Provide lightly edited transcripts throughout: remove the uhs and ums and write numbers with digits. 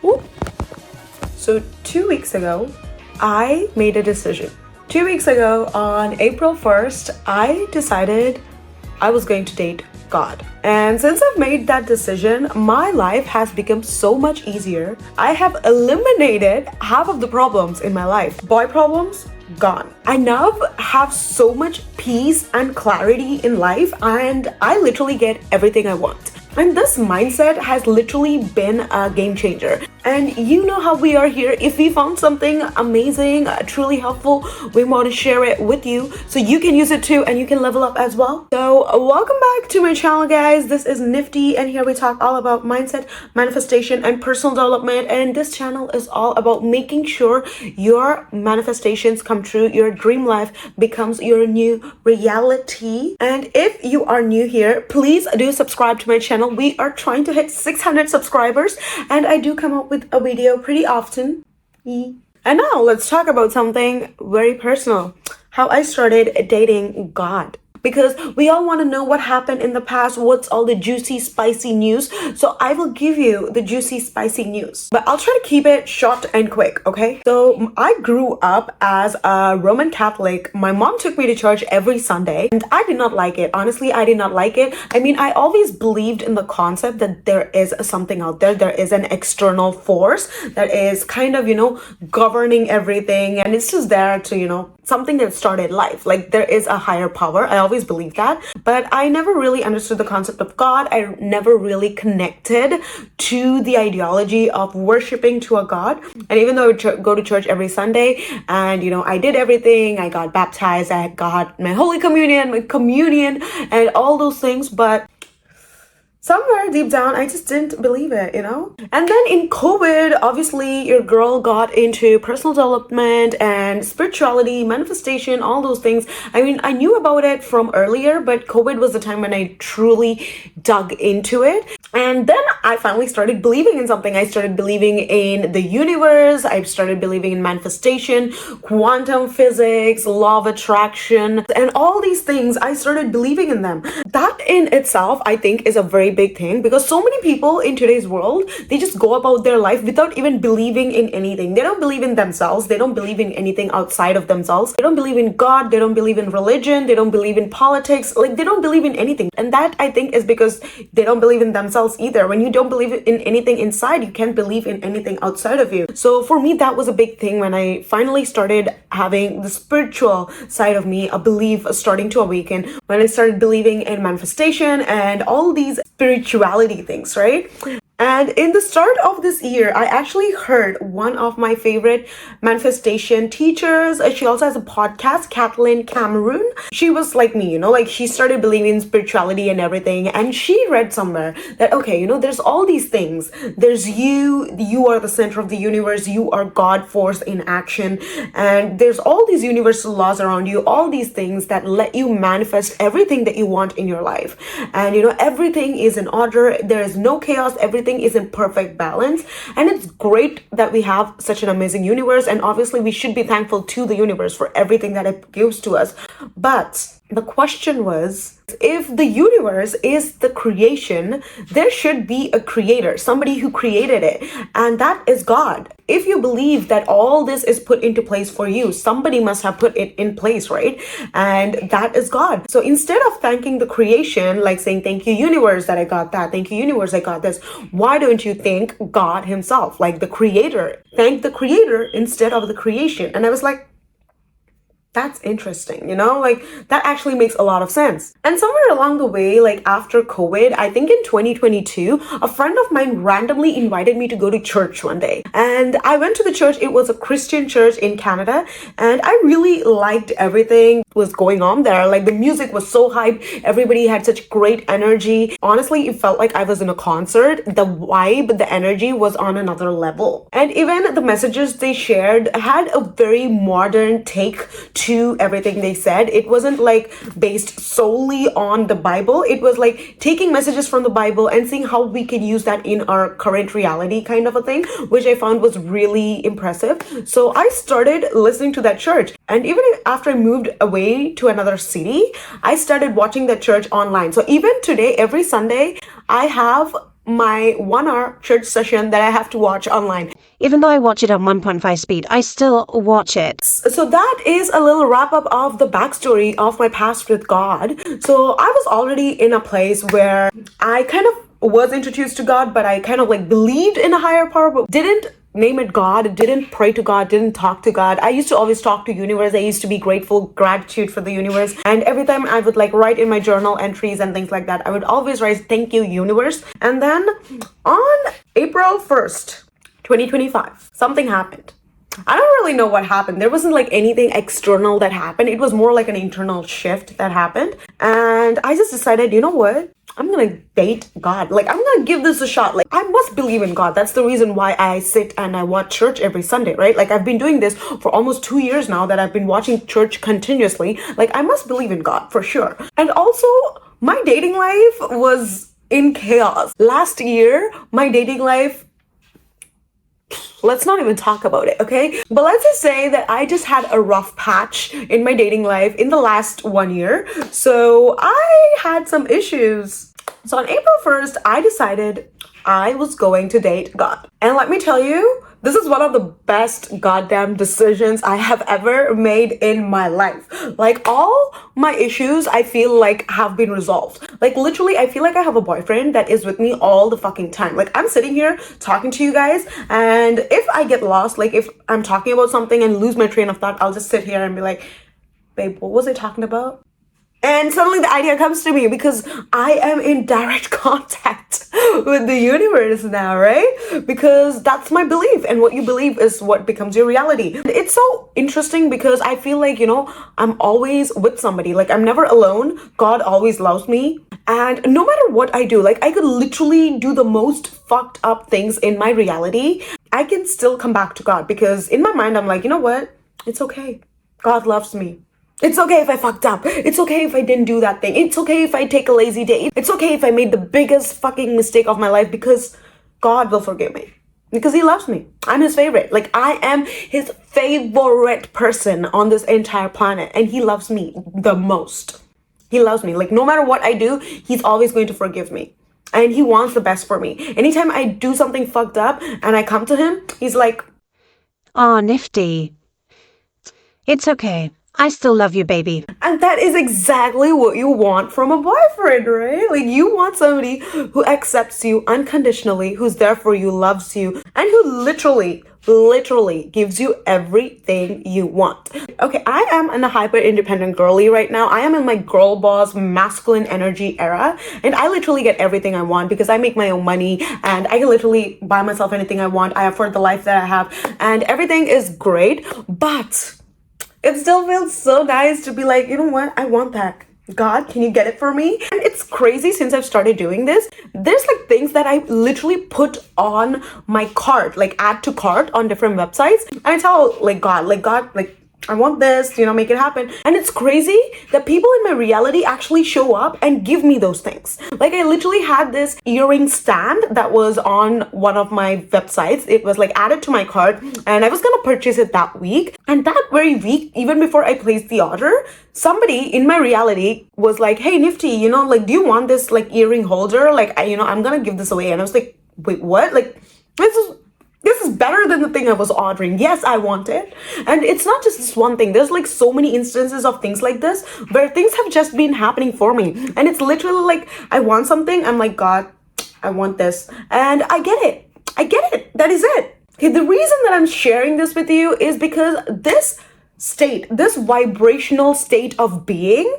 Whoop. So 2 weeks ago, I made a decision. 2 weeks ago, on April 1st, I decided I was going to date God. And since I've made that decision, my life has become so much easier. I have eliminated half of the problems in my life. Boy problems, gone. I now have so much peace and clarity in life, and I literally get everything I want. And this mindset has literally been a game changer. And you know how we are here. If we found something amazing, truly helpful, we want to share it with you so you can use it too and you can level up as well. So welcome back to my channel, guys. This is Nifty, and here we talk all about mindset, manifestation, and personal development. And this channel is all about making sure your manifestations come true, your dream life becomes your new reality. And if you are new here, please do subscribe to my channel. We are trying to hit 600 subscribers, and I do come up with a video pretty often. And now let's talk about something very personal. How I started dating God. Because we all want to know what happened in the past, what's all the juicy, spicy news. So I will give you the juicy, spicy news. But I'll try to keep it short and quick, okay? So I grew up as a Roman Catholic. My mom took me to church every Sunday, and I did not like it. Honestly, I did not like it. I mean, I always believed in the concept that there is something out there. There is an external force that is kind of, governing everything. And it's just there to, something that started life. Like there is a higher power. I always believed that, but I never really understood the concept of God. I never really connected to the ideology of worshiping to a God. And even though I would go to church every Sunday, and I did everything, I got baptized, I got my Holy Communion, my communion, and all those things, but somewhere deep down, I just didn't believe it, And then in COVID, obviously, your girl got into personal development and spirituality, manifestation, all those things. I mean, I knew about it from earlier, but COVID was the time when I truly dug into it. And then I finally started believing in something. I started believing in the universe. I started believing in manifestation, quantum physics, law of attraction, and all these things. I started believing in them. That in itself, I think, is a very big thing, because so many people in today's world, they just go about their life without even believing in anything. They don't believe in themselves. They don't believe in anything outside of themselves. They don't believe in God. They don't believe in religion. They don't believe in politics. Like, they don't believe in anything. And that, I think, is because they don't believe in themselves either. When you don't believe in anything inside, you can't believe in anything outside of you. So for me, that was a big thing when I finally started having the spiritual side of me, a belief starting to awaken, when I started believing in manifestation and all these spirituality things, right? And in the start of this year, I actually heard one of my favorite manifestation teachers. She also has a podcast, 𝐃𝐨𝐧'𝐭. She was like me, like she started believing in spirituality and everything. And she read somewhere that, okay, there's all these things. There's you are the center of the universe. You are God force in action. And there's all these universal laws around you, all these things that let you manifest everything that you want in your life. And, everything is in order. There is no chaos. Everything is in perfect balance, and it's great that we have such an amazing universe, and obviously we should be thankful to the universe for everything that it gives to us. But the question was, if the universe is the creation, there should be a creator, somebody who created it, and that is God. If you believe that all this is put into place for you, somebody must have put it in place, right? And that is God. So instead of thanking the creation, like saying, thank you, universe, that I got that, thank you, universe, I got this, why don't you thank God himself, like the creator? Thank the creator instead of the creation. And I was like, that's interesting, like that actually makes a lot of sense. And somewhere along the way, like after COVID, I think in 2022, a friend of mine randomly invited me to go to church one day. And I went to the church. It was a Christian church in Canada. And I really liked everything was going on there. Like the music was so hype. Everybody had such great energy. Honestly, it felt like I was in a concert. The vibe, the energy was on another level. And even the messages they shared had a very modern take to everything they said. It wasn't like based solely on the Bible. It was like taking messages from the Bible and seeing how we can use that in our current reality kind of a thing, which I found was really impressive. So I started listening to that church. And even after I moved away to another city, I started watching that church online. So even today, every Sunday, I have my 1 hour church session that I have to watch online. Even though I watch it on 1.5 speed, I still watch it. So that is a little wrap up of the backstory of my past with God. So I was already in a place where I kind of was introduced to God, but I kind of like believed in a higher power, but didn't name it God, didn't pray to God, didn't talk to God. I used to always talk to universe. I used to be grateful, gratitude for the universe. And every time I would like write in my journal entries and things like that, I would always write, thank you, universe. And then on April 1st, 2025, something happened. I don't really know what happened. There wasn't like anything external that happened. It was more like an internal shift that happened. And I just decided, you know what? I'm gonna date God. Like, I'm gonna give this a shot. Like, I must believe in God. That's the reason why I sit and I watch church every Sunday, right? Like, I've been doing this for almost 2 years now that I've been watching church continuously. Like, I must believe in God for sure. And also, my dating life was in chaos. Last year, my dating life, let's not even talk about it, okay? But let's just say that I just had a rough patch in my dating life in the last 1 year. So I had some issues. So on April 1st, I decided I was going to date God. And let me tell you, this is one of the best goddamn decisions I have ever made in my life. Like, all my issues, I feel like have been resolved. Like, literally, I feel like I have a boyfriend that is with me all the fucking time. Like, I'm sitting here talking to you guys, and if I get lost, like if I'm talking about something and lose my train of thought, I'll just sit here and be like, babe, what was I talking about? And suddenly the idea comes to me because I am in direct contact with the universe now, right? Because that's my belief, and what you believe is what becomes your reality. It's so interesting because I feel like, you know, I'm always with somebody. Like, I'm never alone. God always loves me. And no matter what I do, like, I could literally do the most fucked up things in my reality. I can still come back to God because in my mind, I'm like, you know what? It's okay. God loves me. It's okay if I fucked up. It's okay if I didn't do that thing. It's okay if I take a lazy day. It's okay if I made the biggest fucking mistake of my life because God will forgive me. Because he loves me. I'm his favorite. Like, I am his favorite person on this entire planet. And he loves me the most. He loves me. Like, no matter what I do, he's always going to forgive me. And he wants the best for me. Anytime I do something fucked up and I come to him, he's like, "Aw, Nifty. It's okay. I still love you, baby." And that is exactly what you want from a boyfriend, right? Like, you want somebody who accepts you unconditionally, who's there for you, loves you, and who literally gives you everything you want. Okay, I am in a hyper independent girly right now. I am in my girl boss masculine energy era, and I literally get everything I want because I make my own money and I can literally buy myself anything I want. I afford the life that I have and everything is great, but it still feels so nice to be like, you know what? I want that. God, can you get it for me? And it's crazy since I've started doing this. There's like things that I literally put on my cart, like add to cart on different websites. And I tell God, I want this, you know, make it happen. And it's crazy that people in my reality actually show up and give me those things. Like, I literally had this earring stand that was on one of my websites. It was like added to my cart and I was gonna purchase it that week. And that very week, even before I placed the order, somebody in my reality was like, hey, Nifty, you know, like, do you want this like earring holder? Like, I'm gonna give this away. And I was like, wait, what? Like, this is better than the thing I was ordering. Yes, I want it. And it's not just this one thing. There's like so many instances of things like this where things have just been happening for me. And it's literally like, I want something. I'm like, God, I want this. And I get it. I get it. That is it. Okay, the reason that I'm sharing this with you is because this vibrational state of being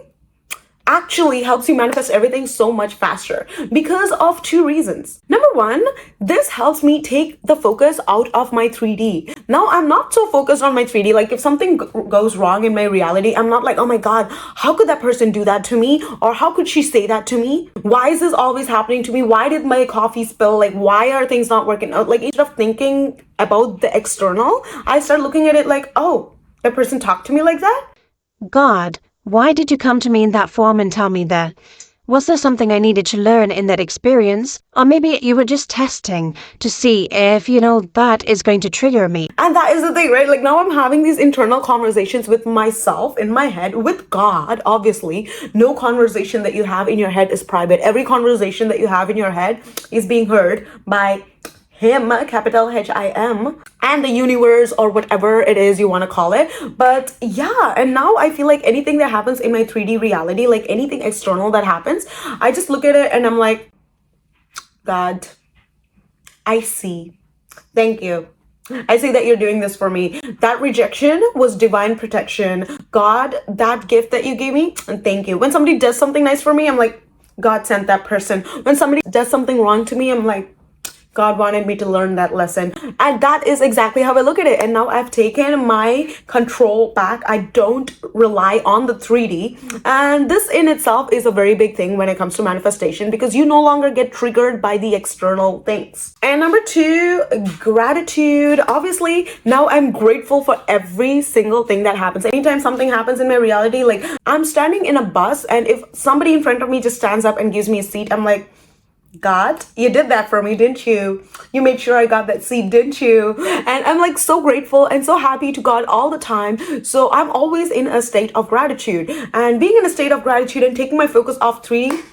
actually helps you manifest everything so much faster because of 2 reasons. Number 1, this helps me take the focus out of my 3D. Now I'm not so focused on my 3D. Like, if something goes wrong in my reality, I'm not like, oh my God, how could that person do that to me? Or how could she say that to me? Why is this always happening to me? Why did my coffee spill? Like, why are things not working out? Like, instead of thinking about the external, I start looking at it like, oh, that person talked to me like that? God, why did you come to me in that form and tell me that Was there something I needed to learn in that experience? Or maybe you were just testing to see if, that is going to trigger me. And that is the thing, right? Like now I'm having these internal conversations with myself in my head, with God, obviously. No conversation that you have in your head is private. Every conversation that you have in your head is being heard by him, capital H-I-M, and the universe, or whatever it is you want to call it. But yeah, and now I feel like anything that happens in my 3D reality, like anything external that happens, I just look at it and I'm like, God, I see. Thank you. I see that you're doing this for me. That rejection was divine protection. God, that gift that you gave me, and thank you. When somebody does something nice for me, I'm like, God sent that person. When somebody does something wrong to me, I'm like, God wanted me to learn that lesson. And that is exactly how I look at it. And now I've taken my control back. I don't rely on the 3D. And this in itself is a very big thing when it comes to manifestation, because you no longer get triggered by the external things. And number 2, gratitude. Obviously, now I'm grateful for every single thing that happens. Anytime something happens in my reality, like I'm standing in a bus and if somebody in front of me just stands up and gives me a seat, I'm like, God, you did that for me, didn't you? You made sure I got that seat, didn't you? And I'm like so grateful and so happy to God all the time. So I'm always in a state of gratitude. And being in a state of gratitude and taking my focus off 3D,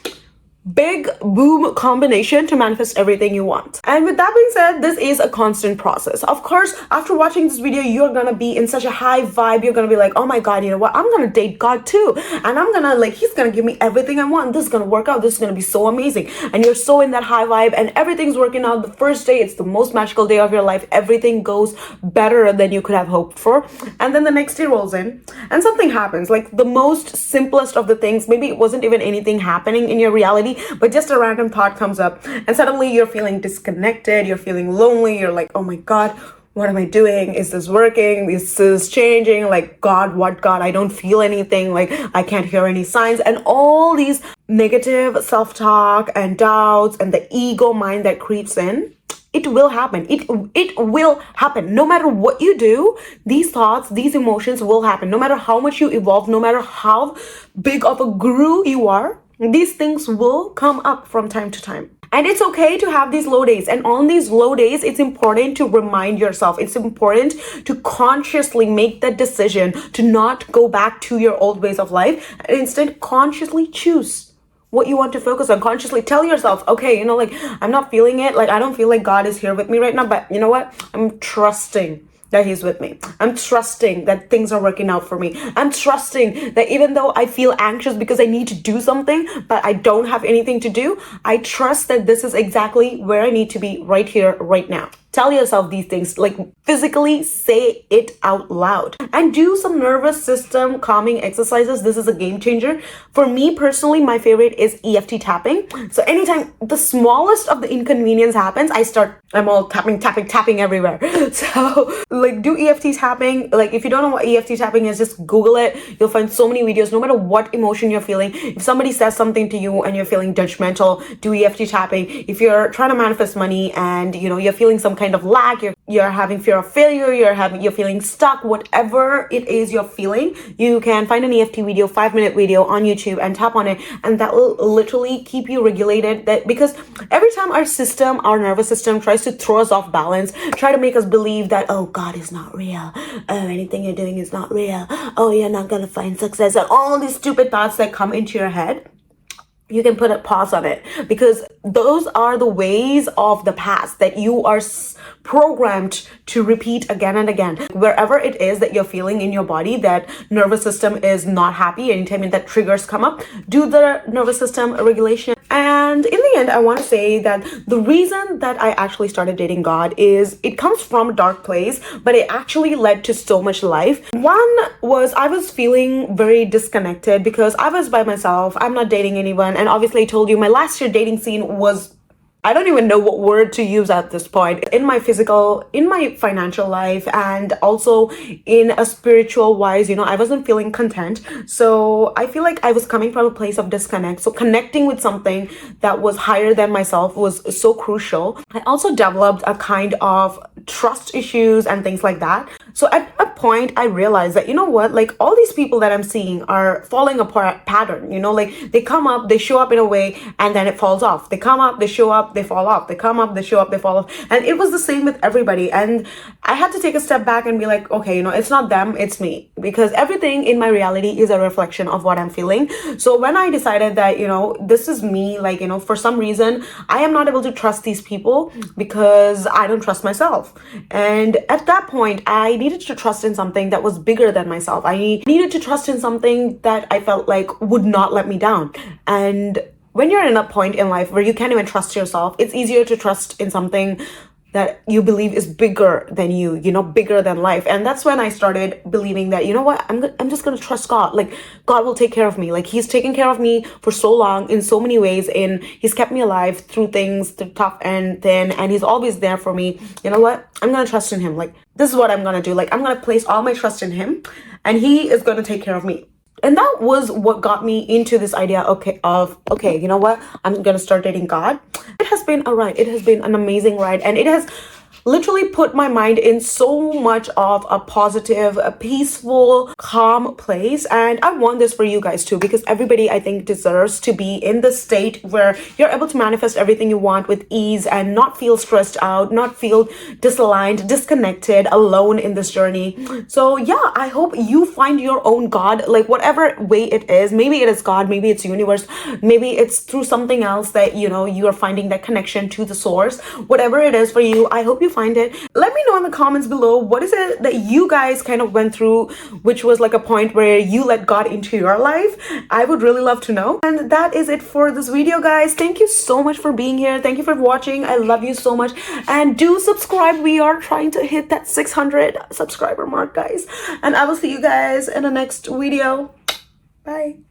big boom combination to manifest everything you want. And with that being said, this is a constant process. Of course, after watching this video, you're gonna be in such a high vibe. You're gonna be like, oh my God, you know what? I'm gonna date God too. And I'm gonna he's gonna give me everything I want. This is gonna work out. This is gonna be so amazing. And you're so in that high vibe and everything's working out. The first day, it's the most magical day of your life. Everything goes better than you could have hoped for. And then the next day rolls in and something happens. Like the most simplest of the things, maybe it wasn't even anything happening in your reality, but just a random thought comes up and suddenly you're feeling disconnected, you're feeling lonely, you're like, oh my God, what am I doing? Is this working? This is changing. Like, God, what God? I don't feel anything. Like, I can't hear any signs. And all these negative self-talk and doubts and the ego mind that creeps in. It will happen. It will happen. No matter what you do, these thoughts, these emotions will happen. No matter how much you evolve, no matter how big of a guru you are, these things will come up from time to time. And it's okay to have these low days. And on these low days, it's important to remind yourself. It's important to consciously make that decision to not go back to your old ways of life. And instead, consciously choose what you want to focus on. Consciously tell yourself, okay, I'm not feeling it. Like, I don't feel like God is here with me right now. But you know what? I'm trusting that he's with me. I'm trusting that things are working out for me. I'm trusting that even though I feel anxious because I need to do something, but I don't have anything to do, I trust that this is exactly where I need to be right here, right now. Tell yourself these things, like physically say it out loud and do some nervous system calming exercises. This is a game changer. For me personally, my favorite is EFT tapping. So anytime the smallest of the inconvenience happens, I'm all tapping everywhere. So do EFT tapping. Like if you don't know what EFT tapping is, just Google it. You'll find so many videos, no matter what emotion you're feeling. If somebody says something to you and you're feeling judgmental, do EFT tapping. If you're trying to manifest money and you're feeling some kind of lack, you're having fear of failure, you're feeling stuck, whatever it is you're feeling, you can find an EFT video, 5-minute video on YouTube and tap on it, and that will literally keep you regulated. That because every time our nervous system tries to throw us off balance, try to make us believe that, oh, God is not real, oh, anything you're doing is not real, oh, you're not gonna find success, and all these stupid thoughts that come into your head, you can put a pause on it, because those are the ways of the past that you are programmed to repeat again and again. Wherever it is that you're feeling in your body that nervous system is not happy, anytime that triggers come up, do the nervous system regulation. And in the end, I want to say that the reason that I actually started dating God is it comes from a dark place, but it actually led to so much life. One was I was feeling very disconnected because I was by myself. I'm not dating anyone. And obviously I told you my last year dating scene was, I don't even know what word to use at this point. In my financial life, and also in a spiritual wise, I wasn't feeling content. So I feel like I was coming from a place of disconnect. So connecting with something that was higher than myself was so crucial. I also developed a kind of trust issues and things like that. So at a point, I realized that, you know what, like all these people that I'm seeing are falling apart pattern, you know, like they come up, they show up in a way, and then it falls off. They come up, they show up, they fall off. They come up, they show up, they fall off. And it was the same with everybody. And I had to take a step back and be like, okay, you know, it's not them, it's me. Because everything in my reality is a reflection of what I'm feeling. So when I decided that, you know, this is me, like, you know, for some reason, I am not able to trust these people because I don't trust myself. And at that point, I needed to trust in something that was bigger than myself. I needed to trust in something that I felt like would not let me down. And when you're in a point in life where you can't even trust yourself, it's easier to trust in something that you believe is bigger than you know, bigger than life. And that's when I started believing that, you know what, I'm just going to trust God. Like, God will take care of me. Like, he's taken care of me for so long in so many ways. And he's kept me alive through things, through tough and thin. And he's always there for me. You know what? I'm going to trust in him. Like, this is what I'm going to do. Like, I'm going to place all my trust in him. And he is going to take care of me. And that was what got me into this idea, okay, you know what? I'm going to start dating God. It has been a ride. It has been an amazing ride. And it has literally put my mind in so much of a positive, a peaceful, calm place. And I want this for you guys too, because everybody, I think, deserves to be in the state where you're able to manifest everything you want with ease and not feel stressed out, not feel disaligned, disconnected, alone in this journey. So yeah, I hope you find your own God, like whatever way it is. Maybe it is God, maybe it's universe, maybe it's through something else that, you know, you are finding that connection to the source. Whatever it is for you, I hope you find it. Let me know in the comments below, what is it that you guys kind of went through, which was like a point where you let God into your life? I would really love to know. And that is it for this video, guys. Thank you so much for being here. Thank you for watching. I love you so much. And do subscribe. We are trying to hit that 600 subscriber mark, guys. And I will see you guys in the next video. Bye.